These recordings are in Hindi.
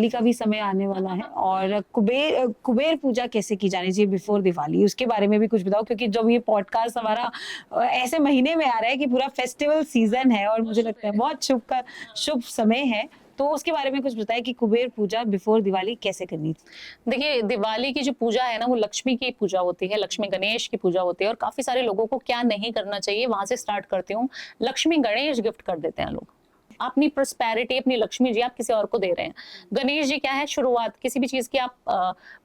दिवाली का भी समय आने वाला है और कुबेर पूजा कैसे की जानी चाहिए बिफोर दिवाली, उसके बारे में भी कुछ बताओ, क्योंकि जब ये पॉडकास्ट हमारा ऐसे महीने में आ रहा है कि पूरा फेस्टिवल सीजन है और मुझे लगता है बहुत शुभ समय है, तो उसके बारे में कुछ बताएं कि कुबेर पूजा बिफोर दिवाली कैसे करनी चाहिए। देखिए, दिवाली की जो पूजा है ना, वो लक्ष्मी की पूजा होती है, लक्ष्मी गणेश की पूजा होती है। और काफी सारे लोगों को क्या नहीं करना चाहिए, वहां से स्टार्ट करती हूँ। लक्ष्मी गणेश गिफ्ट कर देते हैं लोग। अपनी प्रोस्पेरिटी, अपनी लक्ष्मी जी आप किसी और को दे रहे हैं। गणेश जी क्या है, शुरुआत किसी भी चीज की। आप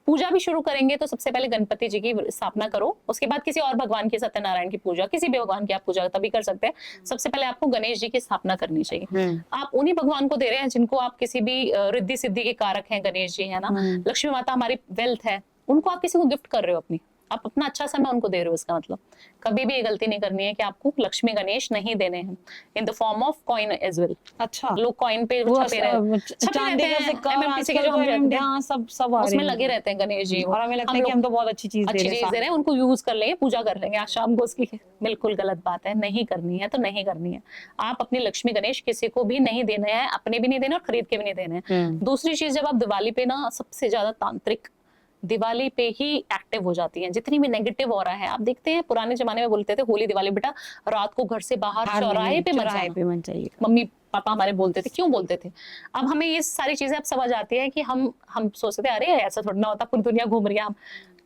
पूजा भी शुरू करेंगे तो सबसे पहले गणपति जी की स्थापना करो, उसके बाद किसी और भगवान की, सत्यनारायण की पूजा, किसी भी भगवान की आप पूजा तभी कर सकते हैं। सबसे पहले आपको गणेश जी की स्थापना करनी चाहिए। आप उन्हीं भगवान को दे रहे हैं जिनको आप किसी भी रिद्धि सिद्धि के कारक हैं। गणेश जी है ना, लक्ष्मी माता हमारी वेल्थ है, उनको आप किसी को गिफ्ट कर रहे हो अपनी, आप अपना अच्छा समय उनको दे रहे हो। इसका मतलब कभी भी ये गलती नहीं करनी है कि आपको लक्ष्मी गणेश नहीं देने हैं in the form of coin as well. अच्छा, लोग कॉइन पे वो छपे चांदी का सिक्का और MMTC के आजकल जो हम तो रहते हैं, हाँ सब आ रहे उसमें हैं लगे रहते हैं गणेश जी। और हमें लगता है कि हम तो बहुत अच्छी चीज दे दे रहे हैं, उनको यूज कर लेंगे, पूजा कर लेंगे आज शाम को उसकी। बिल्कुल गलत बात है, नहीं करनी है तो नहीं करनी है। आप अपनी लक्ष्मी गणेश किसी को भी नहीं देने हैं, अपने भी नहीं देने और खरीद के भी नहीं देने हैं। दूसरी चीज, जब आप दिवाली पे ना सबसे ज्यादा तांत्रिक दिवाली पे ही एक्टिव हो जाती हैं। जितनी भी नेगेटिव हो रहा है, आप देखते हैं पुराने जमाने में बोलते थे होली दिवाली बेटा रात को घर से बाहर चौराहे पे मत जाइए। मम्मी पापा हमारे बोलते थे, क्यों बोलते थे? अब हमें ये सारी चीजें अब समझ आती है कि हम सोचते थे अरे ऐसा थोड़ा ना होता, पूरी दुनिया घूम रही है हम।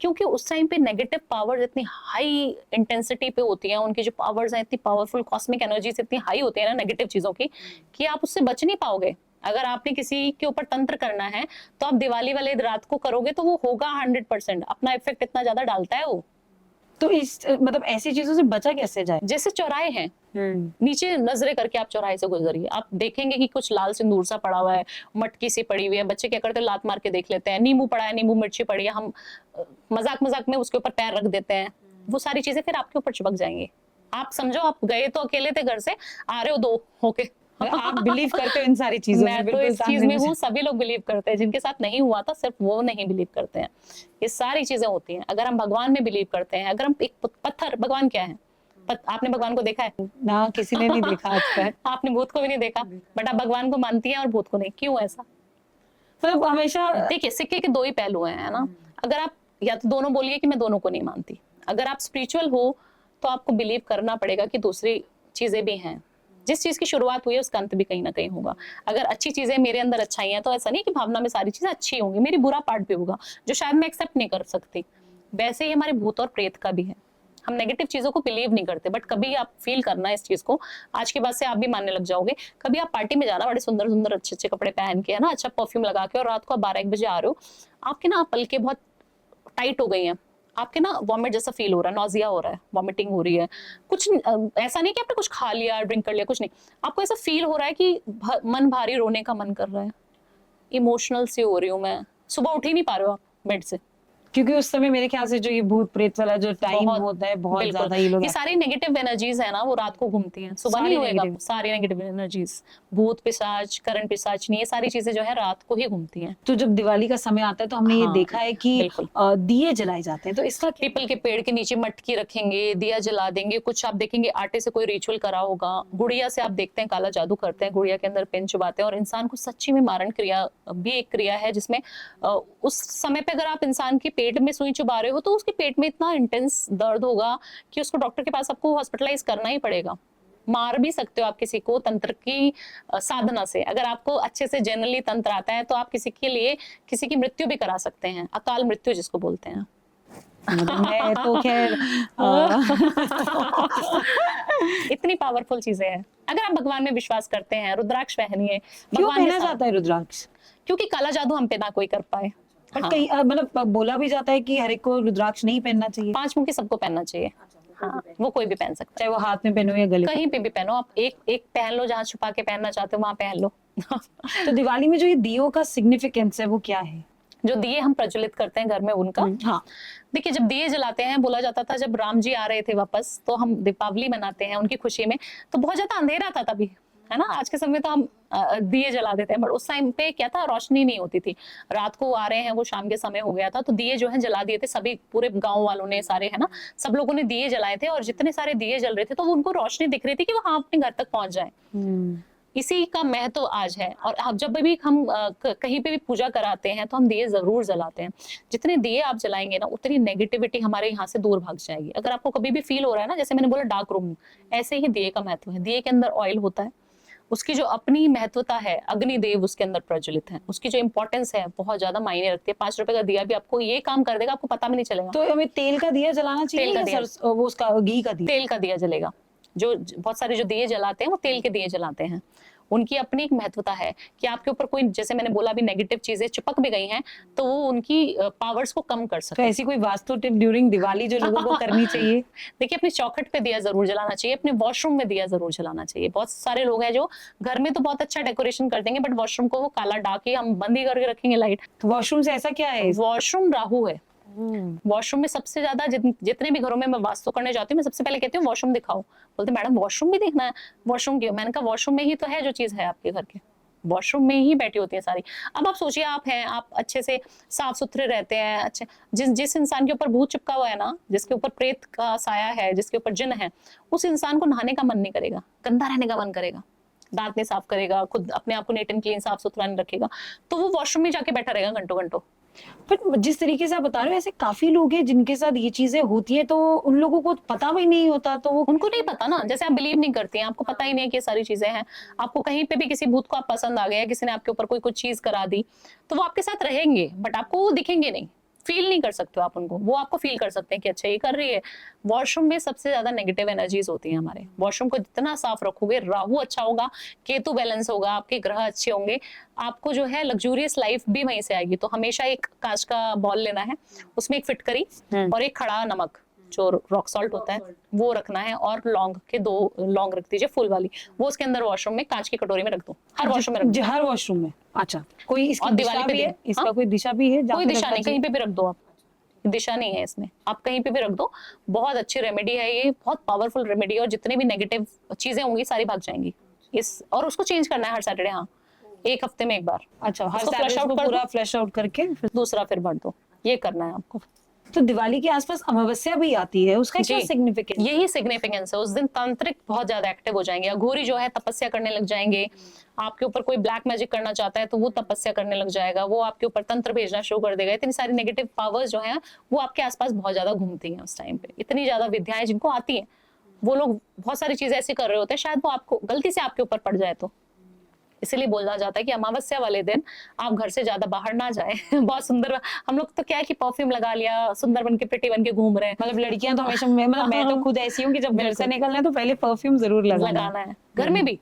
क्योंकि उस टाइम पे नेगेटिव पावर इतनी हाई इंटेंसिटी पे होती है, उनकी जो पावर्स हैं इतनी पावरफुल, कॉस्मिक एनर्जीज इतनी हाई होती है ना नेगेटिव चीजों की, कि आप उससे बच नहीं पाओगे। अगर आपने किसी के ऊपर तंत्र करना है तो आप दिवाली वाले रात को करोगे तो वो होगा 100%। अपना इफेक्ट इतना ज्यादा डालता है वो। तो इस मतलब ऐसी चीजों से बचा कैसे जाए? जैसे चौराहे हैं, नीचे नजरे करके आप चौराहे से गुजरिए, आप देखेंगे कि कुछ लाल सिंदूर सा पड़ा हुआ है, मटकी सी पड़ी हुई है। बच्चे क्या करते हैं, लात मार के देख लेते हैं। नींबू पड़ा है, नींबू मिर्ची पड़ी है, हम मजाक मजाक में उसके ऊपर पैर रख देते हैं। वो सारी चीजें फिर आपके ऊपर चिपक जाएंगी। आप समझो आप गए तो अकेले थे घर से, आ रहे हो दो होके। आप बिलीव करते हो इन सारी चीजों में? मैं तो इस चीज में हूँ, सभी लोग बिलीव करते हैं। जिनके साथ नहीं हुआ था सिर्फ वो नहीं बिलीव करते हैं। ये सारी चीजें होती हैं। अगर हम भगवान में बिलीव करते हैं, अगर हम एक पत्थर, भगवान क्या है? आपने भगवान को देखा है ना? किसी ने नहीं देखा आज तक। आपने भूत को भी नहीं देखा, बट आप भगवान को मानती हैं और भूत को नहीं, क्यों ऐसा? मतलब हमेशा देखिए, सिक्के के दो ही पहलू हैं, है ना। अगर आप या तो दोनों बोलिए कि मैं दोनों को नहीं मानती। अगर आप स्पिरिचुअल हो तो आपको बिलीव करना पड़ेगा कि दूसरी चीजें भी हैं। जिस चीज की शुरुआत हुई है उसका अंत भी कहीं ना कहीं होगा। अगर अच्छी चीजें मेरे अंदर अच्छाई हैं तो ऐसा नहीं कि भावना में सारी चीजें अच्छी होंगी, मेरी बुरा पार्ट भी होगा जो शायद मैं एक्सेप्ट नहीं कर सकती। वैसे ही हमारे भूत और प्रेत का भी है। हम नेगेटिव चीजों को बिलीव नहीं करते, बट कभी आप फील करना इस चीज को, आज के बाद से आप भी मानने लग जाओगे। कभी आप पार्टी में जाना, बड़े सुंदर सुंदर अच्छे अच्छे कपड़े पहन के, है ना, अच्छा परफ्यूम लगा के, और रात को आप 12-1 बजे आ रहे हो, आपके ना पलकें बहुत टाइट हो गई हैं, आपके ना वॉमिट जैसा फील हो रहा है, नॉजिया हो रहा है, वॉमिटिंग हो रही है, कुछ ऐसा नहीं कि आपने कुछ खा लिया, ड्रिंक कर लिया, कुछ नहीं, आपको ऐसा फील हो रहा है कि मन भारी, रोने का मन कर रहा है, इमोशनल सी हो रही हूँ मैं, सुबह उठ ही नहीं पा रहे हो आप बेड से। क्योंकि उस समय मेरे ख्याल से जो ये भूत प्रेत वाला जो टाइम होता है बहुत ज्यादा ये लोग, ये सारी नेगेटिव एनर्जीज है ना, वो रात को घूमती हैं, सुबह नहीं होएगा। सारी नेगेटिव एनर्जीज, भूत पिशाच, करण पिशाचनी, ये सारी चीजें जो है रात को ही घूमती हैं। तो जब दिवाली का समय आता है तो हमने ये देखा है कि दिए जलाए जाते हैं, तो इसका पीपल के पेड़ के नीचे मटकी रखेंगे, दिया जला देंगे। कुछ आप देखेंगे आटे से कोई रिचुअल करा होगा, गुड़िया से आप देखते हैं काला जादू करते हैं, गुड़िया के अंदर पिन चुबाते हैं, और इंसान को सच्ची में मारण क्रिया भी एक क्रिया है जिसमें उस समय पे अगर आप इंसान के पेट में सुई चुबा रहे हो तो उसके पेट में इतना इंटेंस दर्द होगा कि उसको डॉक्टर के पास आपको हॉस्पिटलाइज करना ही पड़ेगा। मार भी सकते हो आप किसी को तंत्र की साधना से। अगर आपको अच्छे से जनरली तंत्र आता है तो आप किसी के लिए किसी की मृत्यु भी करा सकते हैं, अकाल मृत्यु जिसको बोलते हैं। मैं तो खैर इतनी पावरफुल चीजें हैं। अगर आप भगवान में विश्वास करते हैं, रुद्राक्ष पहनिए। क्यों पहना जाता है रुद्राक्ष? क्योंकि काला जादू हम पे ना कोई कर पाए। बट कई मतलब बोला भी जाता है कि हर एक को रुद्राक्ष नहीं पहनना चाहिए। 5 मुखी सबको पहनना चाहिए। हाँ, वो कोई भी पहन सकता है, चाहे वो हाथ में पहनो या गले, कहीं पे भी पहनो। आप एक पहन लो, जहाँ छुपा के पहनना चाहते हो वहां पहन लो। तो दिवाली में जो ये दियों का सिग्निफिकेंस है वो क्या है? जो दिए हम प्रज्वलित करते हैं घर में उनका, हाँ, देखिए जब दिए जलाते हैं, बोला जाता था जब राम जी आ रहे थे वापस तो हम दीपावली मनाते हैं उनकी खुशी में, तो बहुत ज्यादा अंधेरा था तभी, है ना। आज के समय तो हम दिए जला देते हैं, बट उस टाइम पे क्या था, रोशनी नहीं होती थी। रात को आ रहे हैं, वो शाम के समय हो गया था, तो दिए जो है जला दिए थे सभी, पूरे गांव वालों ने, सारे, है ना, सब लोगों ने दिए जलाए थे। और जितने सारे दिए जल रहे थे तो वो उनको रोशनी दिख रही थी कि वो हाँ अपने घर तक पहुंच जाए। इसी का महत्व आज है। और अब जब भी हम कहीं पे भी पूजा कराते हैं तो हम दिए जरूर जलाते हैं। जितने दिए आप जलाएंगे ना उतनी नेगेटिविटी हमारे यहाँ से दूर भाग जाएगी। अगर आपको कभी भी फील हो रहा है ना, जैसे मैंने बोला डार्क रूम, ऐसे ही दिए का महत्व है। दिए के अंदर ऑयल होता है, उसकी जो अपनी महत्वता है, अग्निदेव उसके अंदर प्रज्वलित है, उसकी जो इंपॉर्टेंस है बहुत ज्यादा मायने रखती है। 5 रुपए का दिया भी आपको ये काम कर देगा, आपको पता भी नहीं चलेगा। तो हमें तेल का दिया जलाना चाहिए तेल का या दिया। वो उसका घी का दिया? तेल का दिया जलेगा। जो बहुत सारे जो दिए जलाते हैं वो तेल के दिए जलाते हैं। उनकी अपनी एक महत्वता है कि आपके ऊपर कोई, जैसे मैंने बोला अभी, नेगेटिव चीजें चिपक भी गई हैं तो वो उनकी पावर्स को कम कर तो सकते हैं। ऐसी कोई वास्तु टिप ड्यूरिंग दिवाली जो लोगों को करनी चाहिए? देखिए, अपनी चौखट पे दिया जरूर जलाना चाहिए, अपने वॉशरूम में दिया जरूर जलाना चाहिए। बहुत सारे लोग हैं जो घर में तो बहुत अच्छा डेकोरेशन कर देंगे बट वॉशरूम को वो काला डाके हम बंद ही करके रखेंगे लाइट। तो वॉशरूम से ऐसा क्या है? वॉशरूम राहु है। वॉशरूम में सबसे ज्यादा जितने भी घरों में मैं वास्तु करने जाती हूँ, मैं सबसे पहले कहती हूँ वॉशरूम दिखाओ। बोलते मैडम वॉशरूम भी देखना है? वॉशरूम क्यों? मैंने कहा वॉशरूम में ही तो है जो चीज है आपके घर के, वॉशरूम में ही बैठी होती है सारी। अब आप सोचिए, आप हैं, आप अच्छे से साफ सुथरे रहते हैं, अच्छे, जिस इंसान के ऊपर भूत चिपका हुआ है ना, जिसके ऊपर प्रेत का साया है, जिसके ऊपर जिन है, उस इंसान को नहाने का मन नहीं करेगा, गंदा रहने का मन करेगा, दांत नहीं साफ करेगा, खुद अपने आप को नीट एंड क्लीन साफ सुथरा नहीं रखेगा, तो वो वॉशरूम में जाके बैठा रहेगा घंटों घंटों। पर जिस तरीके से आप बता रहे हो, ऐसे काफी लोग हैं जिनके साथ ये चीजें होती है तो उन लोगों को पता भी नहीं होता, तो वो उनको नहीं पता ना, जैसे आप बिलीव नहीं करती हैं, आपको पता ही नहीं है कि ये सारी चीजें हैं। आपको कहीं पे भी किसी भूत को आप पसंद आ गया, किसी ने आपके ऊपर कोई चीज करा दी, तो वो आपके साथ रहेंगे बट आपको वो दिखेंगे नहीं, फील नहीं कर सकते हो आप उनको, वो आपको फील कर सकते हैं कि अच्छा ये कर रही है। वॉशरूम में सबसे ज्यादा नेगेटिव एनर्जीज होती हैं हमारे। वॉशरूम को जितना साफ रखोगे, राहु अच्छा होगा, केतु बैलेंस होगा, आपके ग्रह अच्छे होंगे, आपको जो है लग्जूरियस लाइफ भी वहीं से आएगी। तो हमेशा एक कांच का बॉल लेना है, उसमें एक फिटकरी और एक खड़ा नमक जो रॉक सॉल्ट होता है वो रखना है, और लौंग के 2 लौंग रख दीजिए फुल वाली, वो उसके अंदर वॉशरूम में कांच की कटोरी में रख दो, हर वॉशरूम में रख दो। हर वॉशरूम में? अच्छा, कोई इसकी और दिशा दिवाली पे भी है? भी, इसका हाँ? कोई दिशा भी है? कोई दिशा नहीं, कहीं पे भी रख दो आप, दिशा नहीं है इसमें, आप कहीं पे भी रख दो। बहुत अच्छी रेमेडी है ये, बहुत पावरफुल रेमेडी है, और जितने भी नेगेटिव चीजें होंगी सारी भाग जाएंगी इस। और उसको चेंज करना है हर सैटरडे, हाँ, 1 हफ्ते में एक बार। अच्छा, हर उसको फ्लश आउट पूरा फ्लश आउट करके दूसरा फिर भर दो, ये करना है आपको। तो दिवाली के आसपास अमावस्या भी आती है, उसका क्या सिग्निफिकेंस? यही सिग्निफिकेंस है। उस दिन तांत्रिक बहुत ज्यादा एक्टिव हो जाएंगे, अघोरी जो है तपस्या करने लग जाएंगे। आपके ऊपर कोई ब्लैक मैजिक करना चाहता है तो वो तपस्या करने लग जाएगा, वो आपके ऊपर तंत्र भेजना शुरू कर देगा। इतनी सारी नेगेटिव पावर्स जो हैं वो आपके आसपास बहुत ज्यादा घूमती हैं उस टाइम पे। इतनी ज्यादा विद्याएं जिनको आती हैं, वो लोग बहुत सारी चीजें ऐसी कर रहे होते हैं, शायद वो आपको गलती से आपके ऊपर पड़ जाए तो। इसीलिए बोला जाता है कि अमावस्या वाले दिन आप घर से ज्यादा बाहर ना जाएं। बहुत सुंदर, हम लोग तो क्या है कि परफ्यूम लगा लिया, सुंदर बन के प्रिटी बन के घूम रहे हैं। मतलब लड़कियां तो हमेशा, मैं तो खुद ऐसी हूँ कि जब घर से निकलना है तो पहले परफ्यूम जरूर लगाना है। घर में भी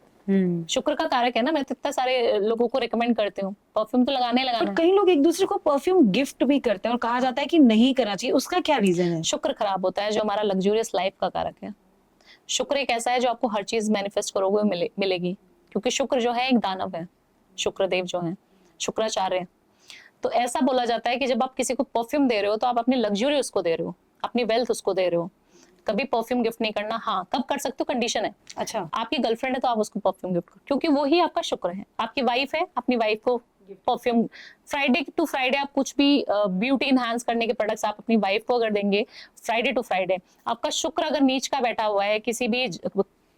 शुक्र का कारक है ना, मैं तो इतना सारे लोगों को रिकमेंड करती हूँ, परफ्यूम तो लगाना ही लगाना है। कई लोग एक दूसरे को परफ्यूम गिफ्ट भी करते हैं और कहा जाता है कि नहीं करना चाहिए, उसका क्या रीजन है? शुक्र खराब होता है, जो हमारा लग्जूरियस लाइफ का कारक है। शुक्र एक ऐसा है जो आपको हर चीज मैनिफेस्ट करोगे मिलेगी, क्योंकि शुक्र जो है एक दानव है, शुक्रदेव जो है, शुक्राचार्य। तो ऐसा बोला जाता है कि जब आप किसी को परफ्यूम दे रहे हो तो आप अपनी लग्जरी उसको दे रहे हो, अपनी वेल्थ उसको दे रहे हो। कभी परफ्यूम गिफ्ट नहीं करना। हाँ, कब कर सकते हो, कंडीशन है। अच्छा, आपकी गर्लफ्रेंड है तो आप उसको परफ्यूम गिफ्ट करो, क्योंकि वो ही आपका शुक्र है। आपकी वाइफ है, अपनी वाइफ को परफ्यूम, फ्राइडे टू फ्राइडे आप कुछ भी ब्यूटी इनहांस करने के प्रोडक्ट्स आप अपनी वाइफ को अगर देंगे, फ्राइडे टू फ्राइडे, आपका शुक्र अगर नीच का बैठा हुआ है, किसी भी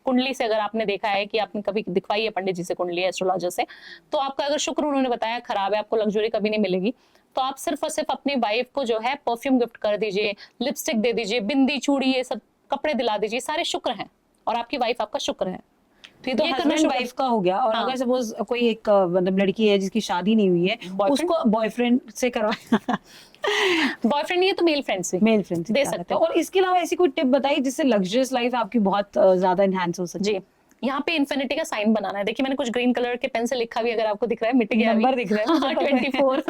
कुंडली से अगर आपने देखा है कि आपने कभी दिखवाई है पंडित जी से कुंडली, एस्ट्रोलॉजर से, तो आपका अगर शुक्र उन्होंने बताया खराब है, आपको लग्जरी कभी नहीं मिलेगी, तो आप सिर्फ और सिर्फ अपनी वाइफ को जो है परफ्यूम गिफ्ट कर दीजिए, लिपस्टिक दे दीजिए, बिंदी चूड़ी ये सब कपड़े दिला दीजिए, सारे शुक्र हैं और आपकी वाइफ आपका शुक्र है। तो ये तो हस्बैंड वाइफ का हो गया। और हाँ। अगर सपोज कोई एक मतलब लड़की है जिसकी शादी नहीं हुई है, उसको बॉयफ्रेंड से करवाया बॉयफ्रेंड नहीं है तो मेल फ्रेंड से मेल फ्रेंड दे सकते हो। और इसके अलावा ऐसी कोई टिप बताइए जिससे लग्जरियस लाइफ आपकी बहुत ज्यादा एनहांस हो सके? जी, यहाँ पे इन्फिनिटी का साइन बनाना है। देखिए मैंने कुछ ग्रीन कलर के पेन से लिखा भी, अगर आपको दिख रहा है, मिट गया, नंबर दिख रहा है 24।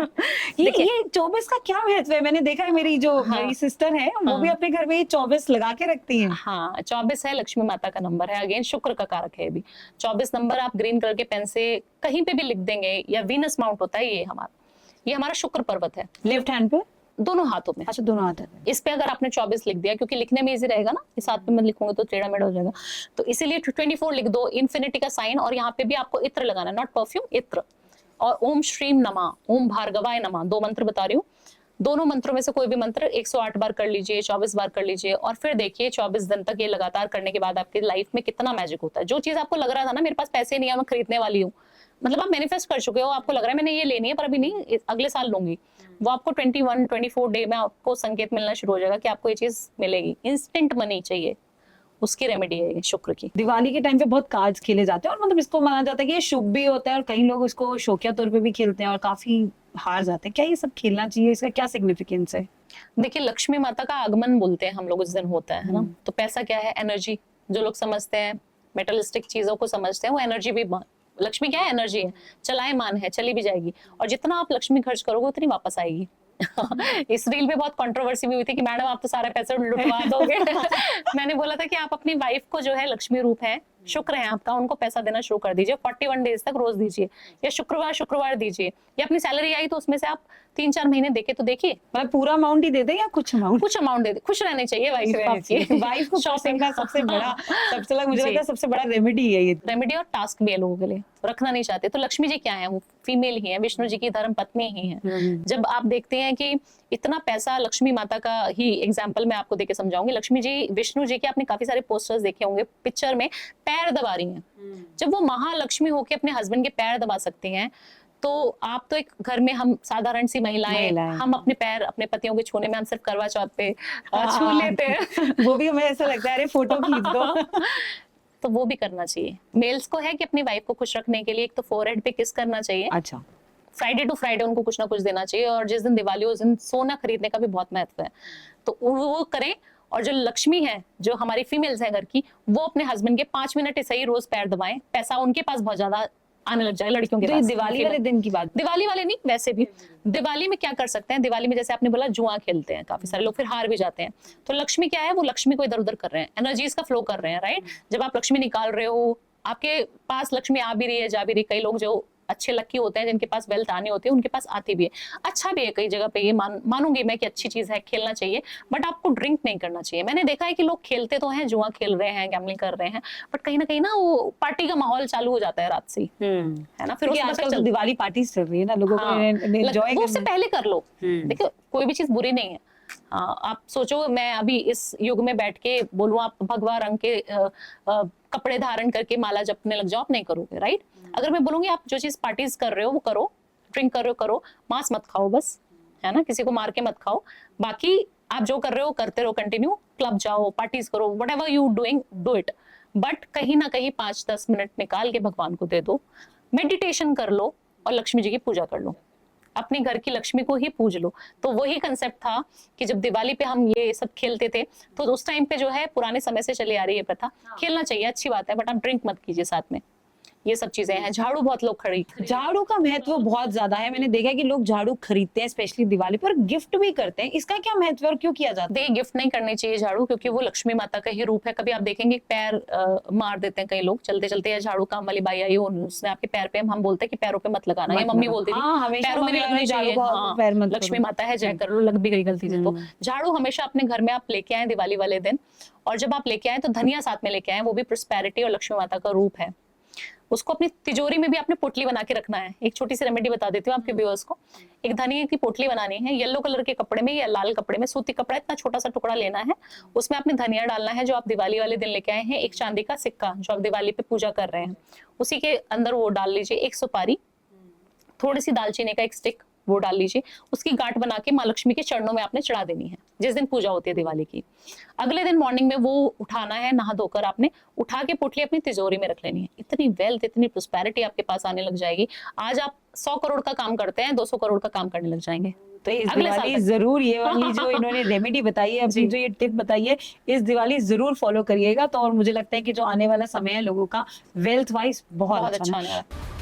ये 24 का क्या महत्व है? मैंने देखा है मेरी जो मेरी सिस्टर है वो भी अपने घर में ये 24 लगा के रखती हैं। हाँ, 24 है, लक्ष्मी माता का नंबर है, अगेन शुक्र का कारक है भी। 24 नंबर आप ग्रीन कलर के पेन से कहीं पे भी लिख देंगे, या वीनस माउंट होता है, ये हमारा शुक्र पर्वत है। लेफ्ट हैंड पे? दोनों हाथों में। अच्छा, दोनों हाथ है। इस पे अगर आपने 24 लिख दिया, क्योंकि लिखने में इजी रहेगा ना, इस हाथ पे मैं लिखूंगा तो टेढ़ा मेढ़ा हो जाएगा, तो इसीलिए 24 लिख दो, इन्फिनिटी का साइन। और यहाँ पे भी आपको इत्र लगाना है, नॉट परफ्यूम, इत्र। और ओम श्रीम नमः, ओम भार्गवाय नमः, 2 मंत्र बता रही हूँ। दोनों मंत्रों में से कोई भी मंत्र 108 बार कर लीजिए, 24 बार कर लीजिए, और फिर देखिए 24 दिन तक ये लगातार करने के बाद आपकी लाइफ में कितना मैजिक होता है। जो चीज आपको लग रहा था ना मेरे पास पैसे नहीं है मैं खरीदने वाली हूँ, मतलब आप मैनिफेस्ट कर चुके हो, आपको लग रहा है मैंने ये लेनी है पर अभी नहीं, अगले साल लूंगी, वो आपको 21-24 डे में आपको संकेत मिलना शुरू हो जाएगा कि आपको ये चीज मिलेगी। इंस्टेंट मनी चाहिए, उसकी रेमेडी है ये शुक्र की। दिवाली के टाइम पे बहुत कार्ड्स खेले जाते हैं और मतलब इसको माना जाता है कि ये शुभ भी होता है और कई लोग इसको शौकिया तौर पे भी खेलते हैं और काफी हार जाते हैं। क्या ये सब खेलना चाहिए? इसका क्या सिग्निफिकेंस है? देखिए लक्ष्मी माता का आगमन बोलते हैं हम लोग उस दिन होता है ना, तो पैसा क्या है? एनर्जी। जो लोग समझते हैं मेटलिस्टिक चीजों को समझते हैं वो एनर्जी भी, लक्ष्मी क्या है? एनर्जी है, चलायमान है, चली भी जाएगी, और जितना आप लक्ष्मी खर्च करोगे उतनी वापस आएगी। इस रील पे बहुत कंट्रोवर्सी भी हुई थी कि मैडम आप तो सारे पैसे लुटवा दोगे। मैंने बोला था कि आप अपनी वाइफ को जो है लक्ष्मी रूप है, शुक्र है आपका, उनको पैसा देना शुरू कर दीजिए, 41 डेज तक रोज दीजिए, या शुक्रवार दीजिए, या अपनी सैलरी आई तो उसमें से आप 3-4 महीने देके तो देखिए, मतलब पूरा अमाउंट ही दे दे या कुछ अमाउंट दे दे, खुश रहने चाहिए वाइफ। वाइफ को शॉपिंग का सबसे बड़ा मुझे लगता है सबसे बड़ा रेमेडी है ये। रेमेडी और टास्क भी है लोगों के लिए, रखना नहीं चाहते। तो लक्ष्मी जी क्या है? वो फीमेल ही है, विष्णु जी की धर्म पत्नी ही है। जब आप देखते हैं कि इतना पैसा लक्ष्मी माता का ही एग्जाम्पल मैं आपको देके समझाऊंगी। लक्ष्मी जी, विष्णु जी के आपने काफी सारे पोस्टर्स देखे होंगे, पिक्चर में पैर दबा रही हैं। जब वो महालक्ष्मी होके अपने हस्बैंड के पैर दबा सकती हैं, तो आप तो एक घर में हम साधारण सी महिलाएं हम अपने पैर अपने पतियों के छूने में हम सिर्फ करवा चौथ पे छू लेते हैं। वो भी हमें ऐसा लगता है अरे फोटो खींच दो। तो वो भी करना चाहिए। मेल्स को है कि अपनी वाइफ को खुश रखने के लिए एक तो फोरहेड पे किस करना चाहिए। अच्छा, फ्राइडे टू फ्राइडे उनको कुछ ना कुछ देना चाहिए, और जिस दिन दिवाली उस दिन सोना खरीदने का भी बहुत महत्व है, तो वो करें। और जो लक्ष्मी है, जो हमारी फीमेल्स है घर की, वो अपने हस्बैंड के 5 मिनट ऐसे ही रोज पैर दबाएं, पैसा उनके पास बहुत ज्यादा आने लग जाए लड़कियों के तो पास। दिवाली वाले दिन की बात? दिवाली वाले नहीं, वैसे भी दिवाली में क्या कर सकते हैं? दिवाली में जैसे आपने बोला जुआ खेलते हैं काफी सारे लोग, फिर हार भी जाते हैं। तो लक्ष्मी क्या है? वो लक्ष्मी को इधर उधर कर रहे हैं, एनर्जीज का फ्लो कर रहे हैं, राइट? जब आप लक्ष्मी निकाल रहे हो, आपके पास लक्ष्मी आ भी रही है, जा भी रही। कई लोग जो अच्छे लक्की होते हैं, जिनके पास वेल्थ आनी होती है, उनके पास आती भी है, अच्छा भी है कई जगह पे। ये मानूंगी मैं कि अच्छी चीज है, खेलना चाहिए, बट आपको ड्रिंक नहीं करना चाहिए। मैंने देखा है कि लोग खेलते तो हैं, जुआ खेल रहे हैं, गैम्बलिंग कर रहे हैं, बट कहीं ना वो पार्टी का माहौल चालू हो जाता है रात से, है ना? फिर आजकल तो दिवाली पार्टी चल रही है ना, लोगों को एंजॉय वो उससे पहले कर लो। देखो कोई भी चीज बुरी नहीं है। आप सोचो, मैं अभी इस युग में बैठ के बोलूं आप भगवा रंग के कपड़े धारण करके माला जपने लग जाओ, आप नहीं करोगे, राइट? अगर मैं बोलूंगी आप जो चीज पार्टीज कर रहे हो वो करो, ड्रिंक कर रहे हो करो, मांस मत खाओ बस, है ना? किसी को मार के मत खाओ, बाकी आप जो कर रहे हो करते रहो, कंटिन्यू, क्लब जाओ, पार्टीज करो, whatever you doing do it, but कहीं ना कहीं 5-10 मिनट निकाल के भगवान को दे दो, मेडिटेशन कर लो और लक्ष्मी जी की पूजा कर लो, अपने घर की लक्ष्मी को ही पूज लो। तो वही कंसेप्ट था कि जब दिवाली पे हम ये सब खेलते थे, तो उस टाइम पे जो है पुराने समय से चली आ रही है प्रथा, खेलना चाहिए, अच्छी बात है, बट आप ड्रिंक मत कीजिए साथ में। ये सब चीजें हैं। झाड़ू बहुत लोग झाड़ू का महत्व बहुत ज्यादा है। मैंने देखा है कि लोग झाड़ू खरीदते हैं स्पेशली दिवाली पर, गिफ्ट भी करते हैं। इसका क्या महत्व और क्यों किया जाता है? गिफ्ट नहीं करनी चाहिए झाड़ू, क्योंकि वो लक्ष्मी माता का ही रूप है। कभी आप देखेंगे पैर मार देते हैं कई लोग चलते चलते, या झाड़ू काम वाली बाई आई उसने आपके पैर पे, हम बोलते हैं कि पैरों पे मत लगाना, ये मम्मी बोलती थी पैरों में लगना चाहिए, लक्ष्मी माता है, जय कर लो, लग भी गई गलती से। तो झाड़ू हमेशा अपने घर में आप लेके आए दिवाली वाले दिन, और जब आप लेके आए तो धनिया साथ में लेके आए, वो भी प्रोस्पेरिटी और लक्ष्मी माता का रूप है। उसको अपनी तिजोरी में भी आपने पोटली बना के रखना है। एक छोटी सी रेमेडी बता देती हूँ आपके व्यूअर्स को। एक धनिया की पोटली बनानी है, येलो कलर के कपड़े में या लाल कपड़े में, सूती कपड़ा इतना छोटा सा टुकड़ा लेना है, उसमें आपने धनिया डालना है जो आप दिवाली वाले दिन लेके आए हैं, एक चांदी का सिक्का जो आप दिवाली पे पूजा कर रहे हैं, उसी के अंदर वो डाल लीजिए, एक सुपारी, थोड़ी सी दालचीनी का एक स्टिक वो डाल लीजिए, उसकी गांठ बना के माँ लक्ष्मी के चरणों में आपने चढ़ा देनी है जिस दिन पूजा होती है दिवाली की। अगले दिन मॉर्निंग में वो उठाना है, नहा धोकर आपने उठा के पोटली अपनी तिजोरी में रख लेनी है। इतनी वेल्थ, इतनी प्रोस्पेरिटी आपके पास आने लग जाएगी। आज आप 100 करोड़ का काम करते हैं, 200 करोड़ का काम करने लग जाएंगे। तो इस दिवाली जरूर ये वाली जो इन्होंने रेमेडी बताई है, अपनी जो ये टिप बताई है, इस दिवाली जरूर फॉलो करिएगा। तो और मुझे लगता है कि जो आने वाला समय है लोगों का वेल्थ वाइज बहुत अच्छा आने वाला है।